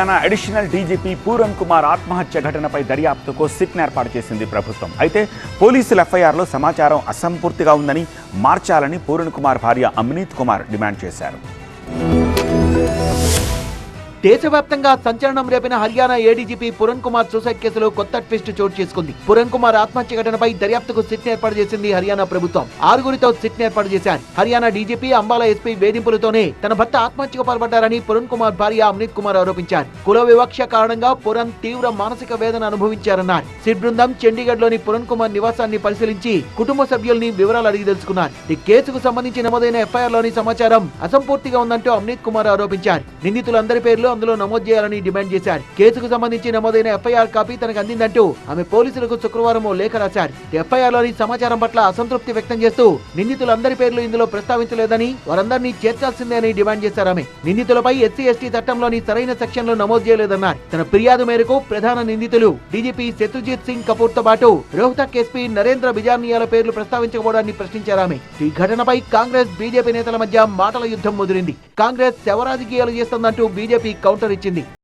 Additional DGP Pooran Kumar ఆత్మహత్య ఘటనపై దర్యాప్తుకు సిట్ను ఏర్పాటు చేసింది ప్రభుత్వం. అయితే పోలీసుల ఎఫ్ఐఆర్లో సమాచారం అసంపూర్తిగా ఉందని మార్చాలని పూరన్ కుమార్ భార్య అమ్నీత్ కుమార్ డిమాండ్ చేశారు. దేశవ్యాప్తంగా సంచలనం రేపిన హర్యానా ఏడీజీపీ పూరన్ కుమార్ సూసైడ్ కేసులో కొత్త ట్విస్ట్ చోటు చేసుకుంది. పూరన్ కుమార్ ఆత్మహత్య ఘటనపై దర్యాప్తుకు సిట్ ఏర్పాటు చేసింది హర్యానా ప్రభుత్వం. 6గురితో సిట్ ఏర్పాటు చేశారు. హర్యానా డీజీపీ అంబాలా ఎస్పీ వేధింపులతోనే తన భర్త ఆత్మహత్యకు పాల్పడ్డారని పూరన్ కుమార్ భార్య అమ్నీత్ కుమార్ ఆరోపించారు. కుల వివక్ష కారణంగా పూరన్ తీవ్ర మానసిక వేదన అనుభవించారన్నారు. సిట్ బృందం చండీగఢ్ లోని పూరన్ కుమార్ నివాసాన్ని పరిశీలించి కుటుంబ సభ్యుల్ని వివరాలు అడిగి తెలుసుకున్నారు. ఈ కేసుకు సంబంధించి నమోదైన ఎఫ్ఐఆర్ లోని సమాచారం అసంపూర్తిగా ఉందంటూ అమ్నీత్ కుమార్ ఆరోపించారు. నిందితులందరి పేర్లు అందులో నమోదు చేయాలని డిమాండ్ చేశారు. కేసుకు సంబంధించి నమోదైన ఎఫ్ఐఆర్ కాపీ తనకు అందిందంటూ ఆమె పోలీసులకు శుక్రవారం ఓ లేఖ రాశారు. ఎఫ్ఐఆర్ లోని సమాచారం పట్ల అసంతృప్తి వ్యక్తం చేస్తూ నిందితులందరి పేర్లు ఇందులో ప్రస్తావించలేదని, వారందరినీ చేర్చాల్సిందే అని డిమాండ్ చేశారు. ఆమె నిందితులపై ఎస్సీ ఎస్టీ చట్టంలోని సరైన సెక్షన్లు నమోదు చేయలేదన్నారు. తన ఫిర్యాదు మేరకు ప్రధాన నిందితులు డీజీపీ శత్రుజిత్ సింగ్ కపూర్ తో పాటు రోహ్తక్ ఎస్పీ నరేంద్ర బిజార్నియాల పేర్లు ప్రస్తావించకపోవడాన్ని ప్రశ్నించారు. ఆమె ఈ ఘటనపై కాంగ్రెస్ బీజేపీ నేతల మధ్య మాటల యుద్ధం ముదిరింది. కాంగ్రెస్ శవ రాజకీయాలు చేస్తోందంటూ బీజేపీ కౌంటర్ ఇచ్చింది.